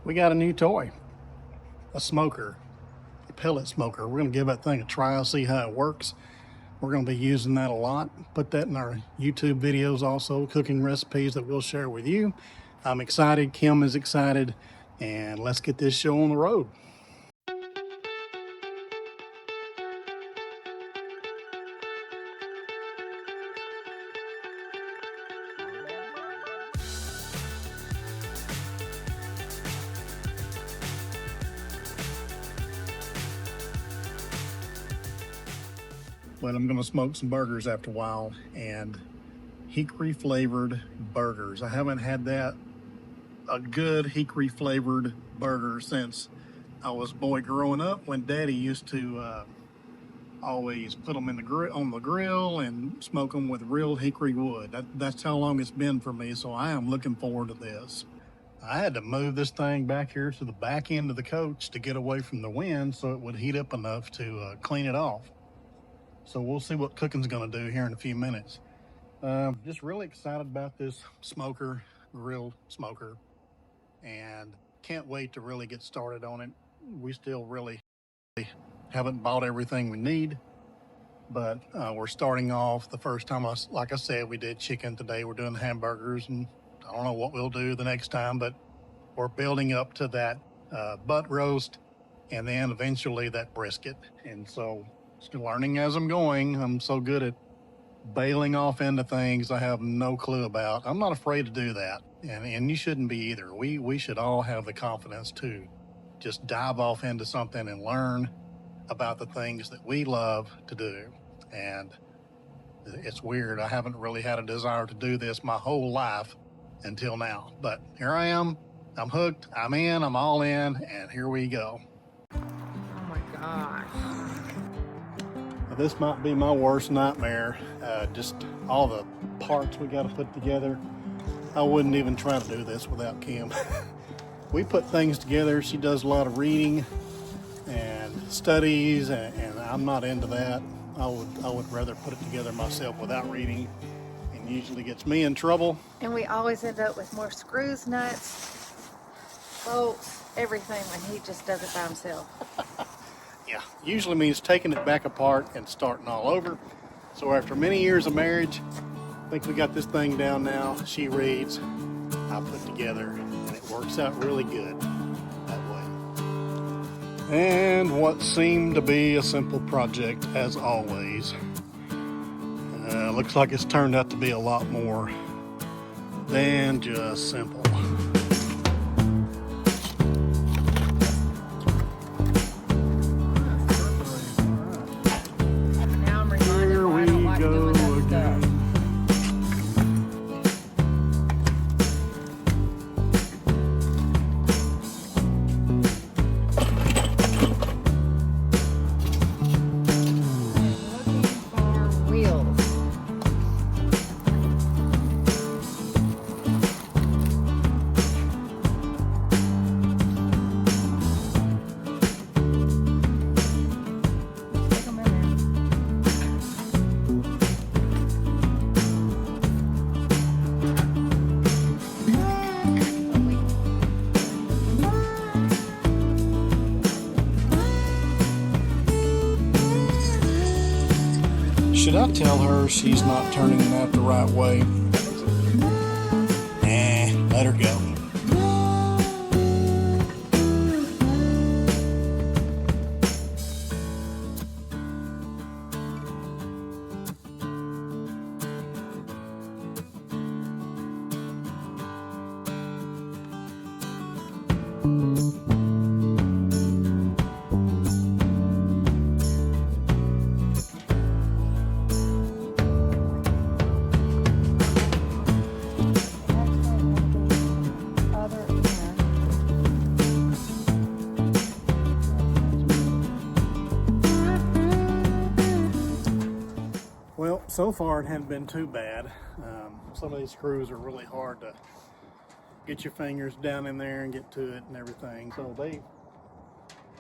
we got a new toy, a smoker, a pellet smoker. We're gonna give that thing a trial, see how it works. We're gonna be using that a lot. Put that in our YouTube videos also, cooking recipes that we'll share with you. I'm excited, Kim is excited, and let's get this show on the road. But I'm gonna smoke some burgers after a while, and hickory flavored burgers. I haven't had a good hickory flavored burger since I was a boy growing up, when Daddy used to always put them in the on the grill and smoke them with real hickory wood. That's how long it's been for me, so I am looking forward to this. I had to move this thing back here to the back end of the coach to get away from the wind so it would heat up enough to clean it off. So we'll see what cooking's gonna do here in a few minutes. Just really excited about this smoker, grill smoker, and can't wait to really get started on it. We still really haven't bought everything we need, but we're starting off. The first time, like I said, we did chicken. Today we're doing hamburgers, and I don't know what we'll do the next time, but we're building up to that butt roast and then eventually that brisket. And so still learning as I'm going. I'm so good at bailing off into things I have no clue about. I'm not afraid to do that, and you shouldn't be either. We should all have the confidence to just dive off into something and learn about the things that we love to do. And it's weird, I haven't really had a desire to do this my whole life until now, but here I am. I'm hooked, I'm in, I'm all in, and here we go. Oh my gosh. This might be my worst nightmare. Just all the parts we got to put together. I wouldn't even try to do this without Kim. We put things together. She does a lot of reading and studies, and I'm not into that. I would rather put it together myself without reading, and usually gets me in trouble. And we always end up with more screws, nuts, bolts, everything when he just does it by himself. Yeah, usually means taking it back apart and starting all over. So after many years of marriage, I think we got this thing down now. She reads, I put together, and it works out really good that way. And what seemed to be a simple project, as always, looks like it's turned out to be a lot more than just simple. Should I tell her she's not turning that the right way? Let her go. Well, so far it hasn't been too bad. Some of these screws are really hard to get your fingers down in there and get to it and everything. So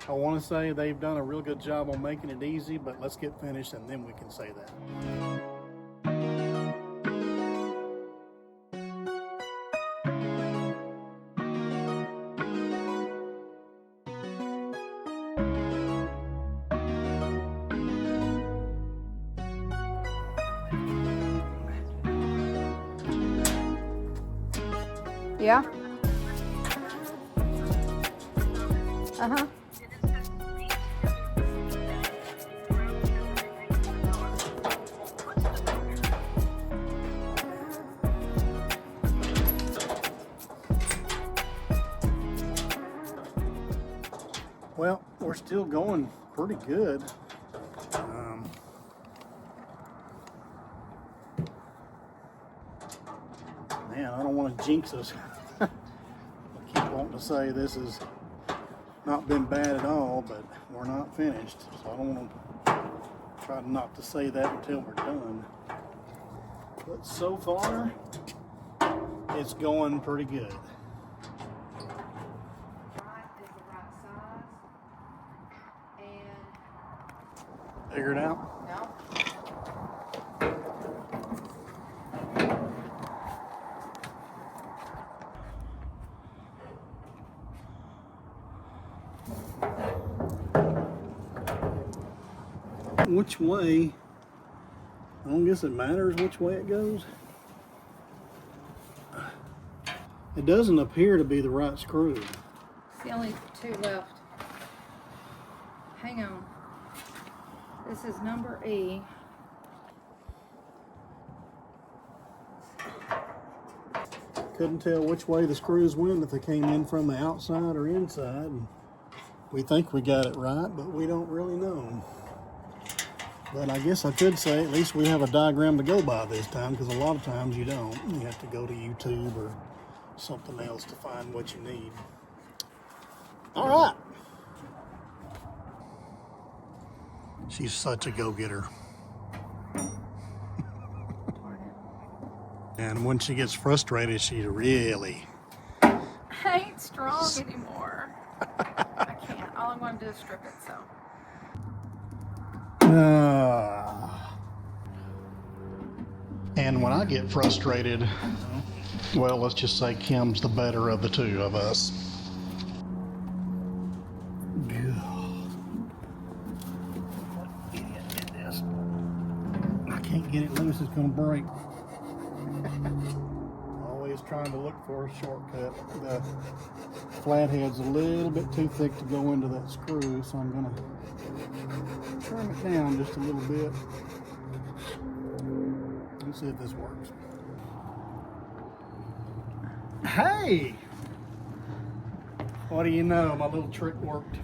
I want to say they've done a real good job on making it easy, but let's get finished and then we can say that. Yeah. Uh-huh. Well, we're still going pretty good. Man, I don't want to jinx us. I keep wanting to say this has not been bad at all, but we're not finished. So I don't want to try not to say that until we're done. But so far, it's going pretty good. Figure it out? No. Which way? I don't guess it matters which way it goes. It doesn't appear to be the right screw. It's the only two left. Hang on. This is number E. Couldn't tell which way the screws went, if they came in from the outside or inside. We think we got it right, but we don't really know. But I guess I could say at least we have a diagram to go by this time, because a lot of times you don't. You have to go to YouTube or something else to find what you need. All right. She's such a go-getter. And when she gets frustrated, she really... I ain't strong anymore. I can't. All I want to do is strip it, so. And when I get frustrated, well, let's just say Kim's the better of the two of us. Idiot did this. I can't get it loose, it's gonna break. Always trying to look for a shortcut. The flathead's a little bit too thick to go into that screw, so I'm gonna trim it down just a little bit. Let's see if this works. Hey! What do you know? My little trick worked.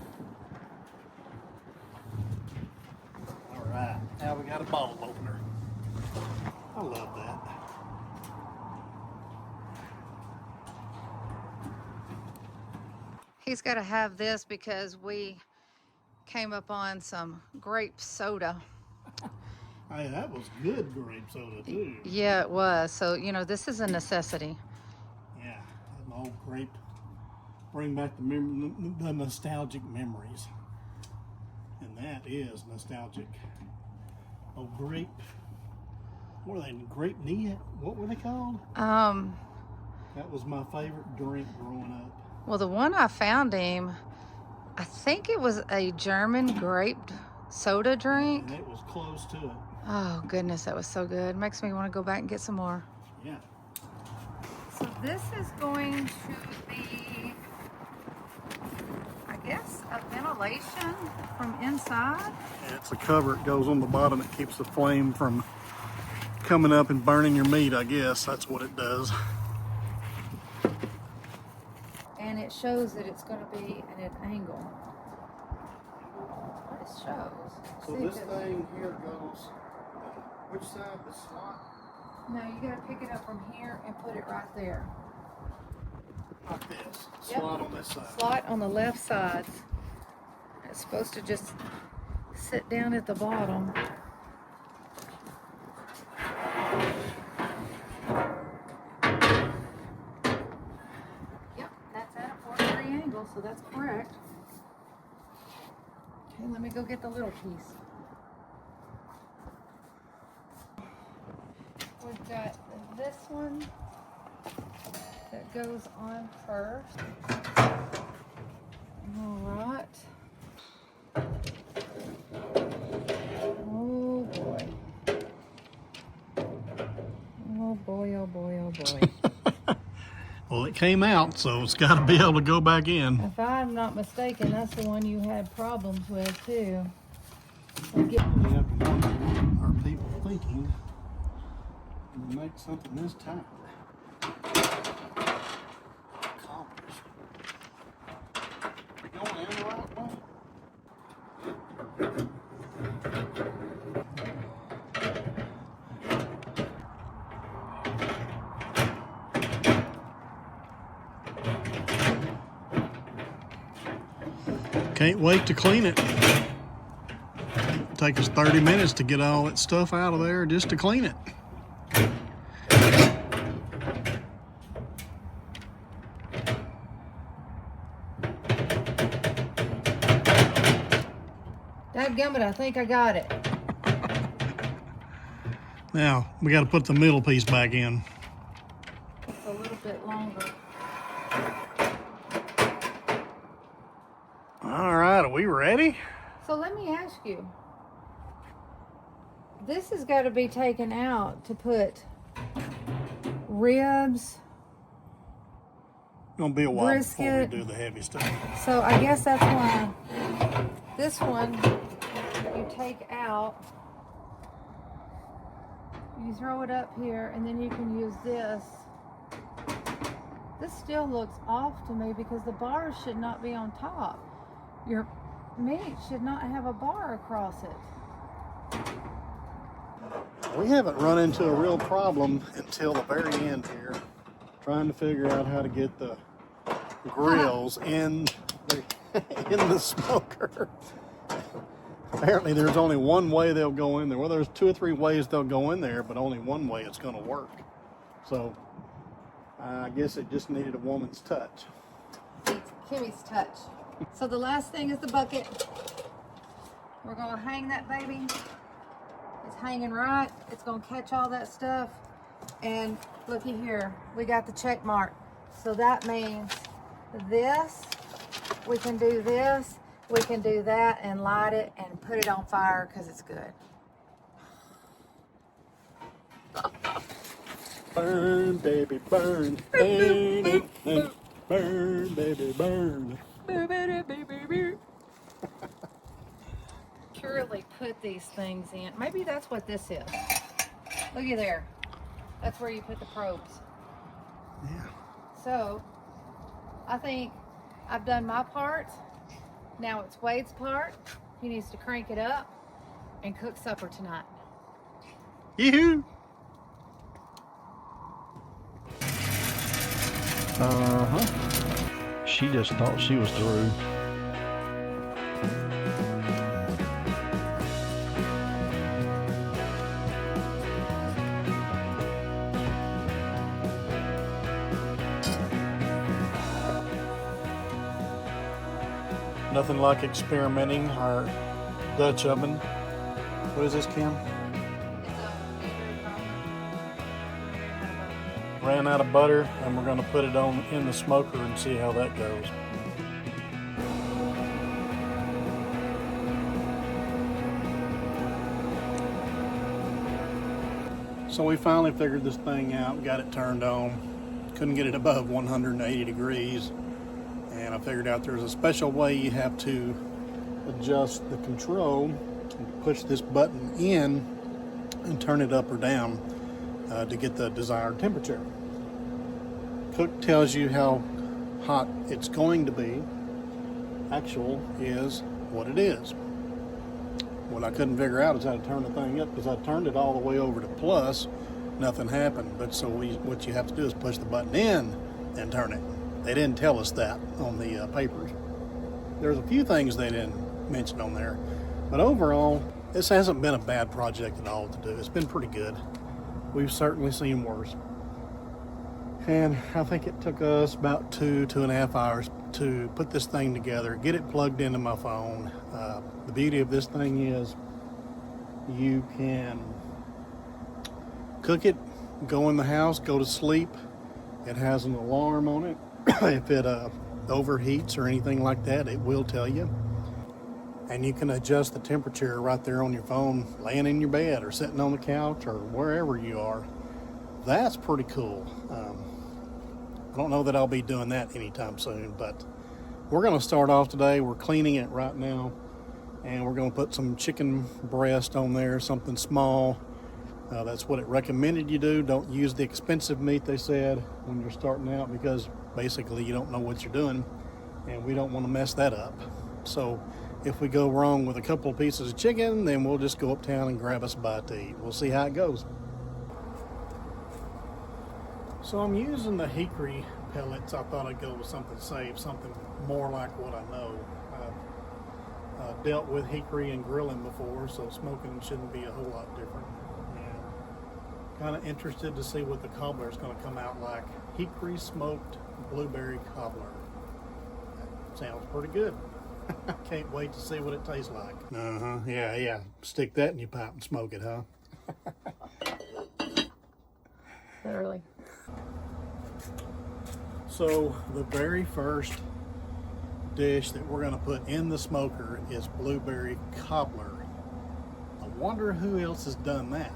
All right, now we got a bottle opener. I love that. He's got to have this because we came up on some grape soda. Hey, that was good grape soda too. Yeah, it was. So, you know, this is a necessity. Yeah, an old grape. Bring back the nostalgic memories. And that is nostalgic. Oh, grape. What are they? Grape Nia? What were they called? That was my favorite drink growing up. Well, the one I found him, I think it was a German grape soda drink. And it was close to it. Oh, goodness, that was so good. Makes me want to go back and get some more. Yeah. So this is going to be, I guess, a ventilation from inside. Yeah, it's a cover. It goes on the bottom. It keeps the flame from coming up and burning your meat, I guess. That's what it does. And it shows that it's going to be at an angle. What it shows. So this thing here goes, which side? The slot? No, you got to pick it up from here and put it right there. Like this. Yep. Slot on this side. Slot on the left side. It's supposed to just sit down at the bottom. Yep, that's at a 4-degree angle, so that's correct. Okay, let me go get the little piece. We've got this one that goes on first. All right. Oh boy. Oh boy, oh boy, oh boy. Well, it came out, so it's got to be able to go back in. If I'm not mistaken, that's the one you had problems with too. We have to wonder, are people thinking to make something this tight? Cobblers. We going in the right way? Can't wait to clean it. Take us 30 minutes to get all that stuff out of there just to clean it. Dadgummit, I think I got it. Now, we got to put the middle piece back in. It's a little bit longer. All right, are we ready? So let me ask you. This has got to be taken out to put ribs. Gonna be a while before we Brisket. do the heavy stuff. So I guess that's why this one you take out. You throw it up here and then you can use this. This still looks off to me because the bars should not be on top. Your meat should not have a bar across it. We haven't run into a real problem until the very end here, trying to figure out how to get the grills in the smoker. Apparently there's only one way they'll go in there. Well, there's 2 or 3 ways they'll go in there, but only one way it's going to work. So I guess it just needed a woman's touch. Kimmy's touch. So the last thing is the bucket. We're gonna hang that baby. It's hanging right. It's gonna catch all that stuff. And looky here, we got the check mark. So that means this, we can do this, we can do that and light it and put it on fire because it's good. Burn, baby, burn. Burn, burn, baby, burn. Purely put these things in. Maybe that's what this is. Looky there. That's where you put the probes. Yeah. So, I think I've done my part. Now it's Wade's part. He needs to crank it up and cook supper tonight. Yoo-hoo! She just thought she was through. Nothing like experimenting our Dutch oven. What is this, Kim? Ran out of butter, and we're going to put it on in the smoker and see how that goes. So we finally figured this thing out, got it turned on. Couldn't get it above 180 degrees. And I figured out there's a special way you have to adjust the control and push this button in and turn it up or down to get the desired temperature. Cook tells you how hot it's going to be. Actual is what it is. What I couldn't figure out is how to turn the thing up, because I turned it all the way over to plus, nothing happened. But so what you have to do is push the button in and turn it. They didn't tell us that on the papers. There's a few things they didn't mention on there, but overall, this hasn't been a bad project at all to do. It's been pretty good. We've certainly seen worse. And I think it took us about 2.5 hours to put this thing together, get it plugged into my phone. The beauty of this thing is you can cook it, go in the house, go to sleep. It has an alarm on it. If it overheats or anything like that, it will tell you. And you can adjust the temperature right there on your phone, laying in your bed or sitting on the couch or wherever you are. That's pretty cool. I don't know that I'll be doing that anytime soon, but we're going to start off today. We're cleaning it right now, and we're going to put some chicken breast on there, something small. That's what it recommended you do. Don't use the expensive meat, they said, when you're starting out, because basically you don't know what you're doing, and we don't want to mess that up. So if we go wrong with a couple of pieces of chicken, then we'll just go uptown and grab us a bite to eat. We'll see how it goes. So I'm using the hickory pellets. I thought I'd go with something safe, something more like what I know. I've dealt with hickory and grilling before, so smoking shouldn't be a whole lot different. And kind of interested to see what the cobbler is going to come out like. Hickory smoked blueberry cobbler. That sounds pretty good. I can't wait to see what it tastes like. Yeah. Stick that in your pipe and smoke it, huh? Literally. So the very first dish that we're going to put in the smoker is blueberry cobbler. I wonder who else has done that.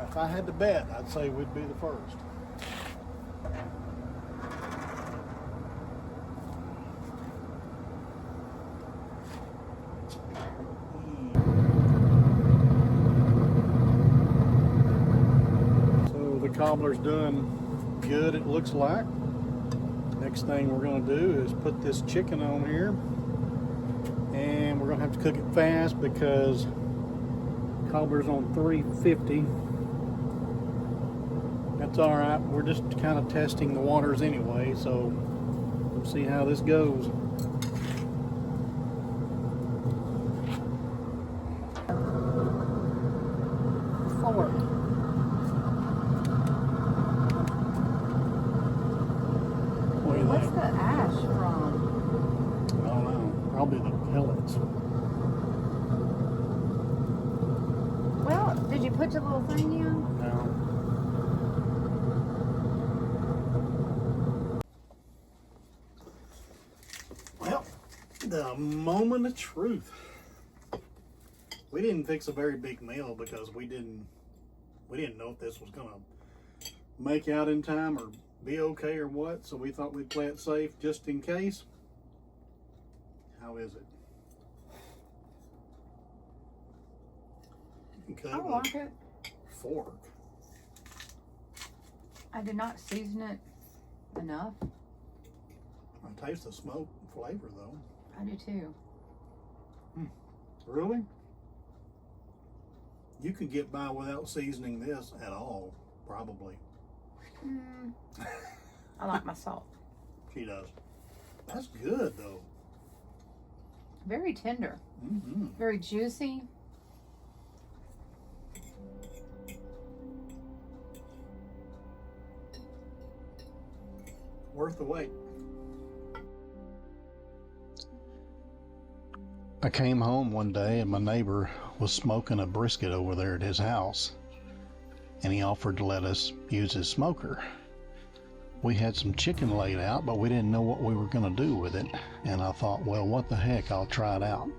If I had to bet, I'd say we'd be the first. So the cobbler's done good, it looks like. Next thing we're going to do is put this chicken on here, and we're going to have to cook it fast because cobbler's on 350. That's all right. We're just kind of testing the waters anyway, so we'll see how this goes. Forward. What do you What's think? the ash from? I don't know. Probably the pellets. Well, did you put your little thing in? No. Well, the moment of truth. We didn't fix a very big meal because we didn't know if this was gonna make out in time or be okay or what, so we thought we'd play it safe just in case. How is it? You can cut I it with like it. a fork. I did not season it enough. I taste the smoke flavor though. I do too. Really? You could get by without seasoning this at all, probably. I like my salt. She does. That's good though. Very tender. Mm-hmm. Very juicy. Worth the wait. I came home one day and my neighbor was smoking a brisket over there at his house, and he offered to let us use his smoker. We had some chicken laid out, but we didn't know what we were going to do with it, and I thought, well, what the heck, I'll try it out.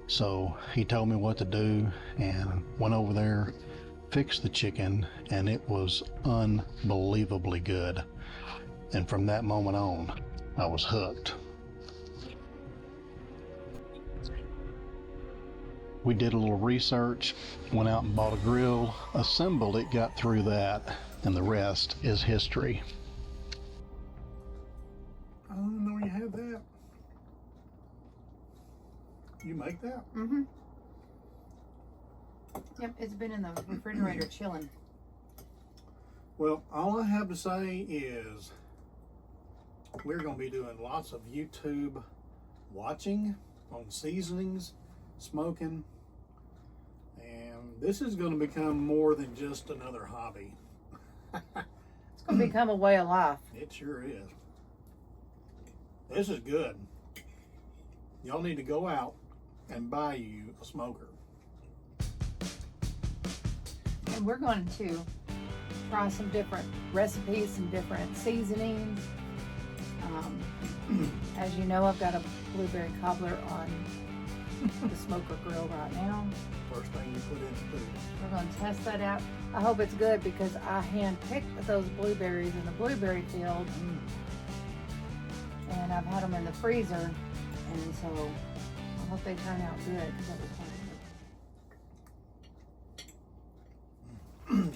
So he told me what to do and went over there, fixed the chicken, and it was unbelievably good. And from that moment on, I was hooked. We did a little research, went out and bought a grill, assembled it, got through that, and the rest is history. I didn't know you had that. You make that? Mm-hmm. Yep, it's been in the refrigerator chilling. Well, all I have to say is we're going to be doing lots of YouTube watching on seasonings, smoking, and this is going to become more than just another hobby. It's going to become a way of life. It sure is. This is good. Y'all need to go out and buy you a smoker. And we're going to try some different recipes, some different seasonings. As you know, I've got a blueberry cobbler on the smoker grill right now. First thing you put in food. We're gonna test that out. I hope it's good because I hand-picked those blueberries in the blueberry field. And I've had them in the freezer. And so I hope they turn out good because that was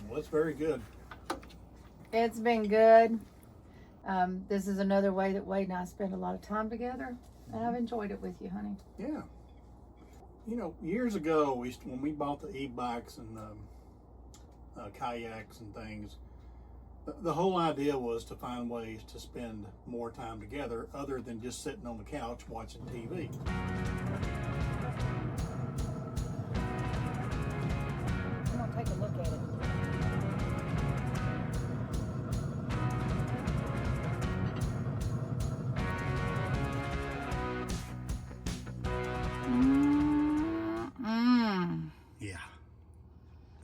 Well, it's very good. It's been good. This is another way that Wade and I spend a lot of time together, and I've enjoyed it with you, honey. Yeah. You know, years ago, when we bought the e-bikes and kayaks and things, the whole idea was to find ways to spend more time together other than just sitting on the couch watching TV. Come on, take a look at it. Yeah.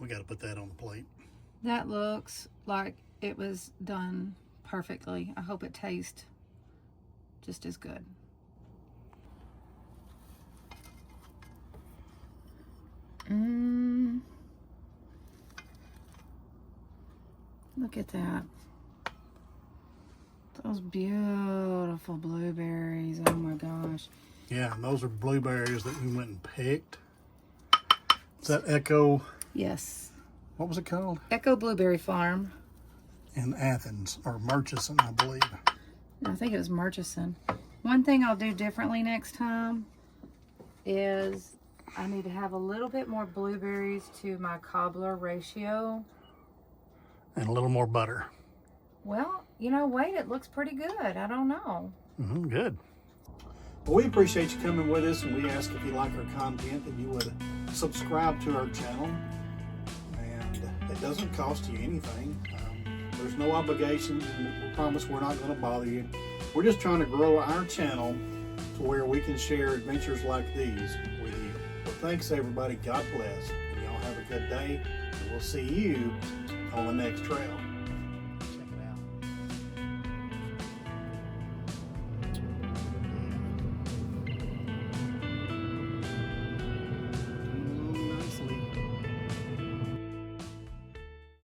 We got to put that on the plate. That looks like it was done perfectly. I hope it tastes just as good. Look at that. Those beautiful blueberries. Oh my gosh. Yeah, and those are blueberries that we went and picked. Is that Echo? Yes. What was it called? Echo Blueberry Farm. In Athens, or Murchison, I believe. I think it was Murchison. One thing I'll do differently next time is I need to have a little bit more blueberries to my cobbler ratio. And a little more butter. Well, you know, wait, it looks pretty good. I don't know. Good. Well, we appreciate you coming with us, and we ask if you like our content that you would subscribe to our channel. And it doesn't cost you anything. There's no obligations, and we promise we're not going to bother you. We're just trying to grow our channel to where we can share adventures like these with you. Well, thanks everybody. God bless. And y'all have a good day. And we'll see you on the next trail.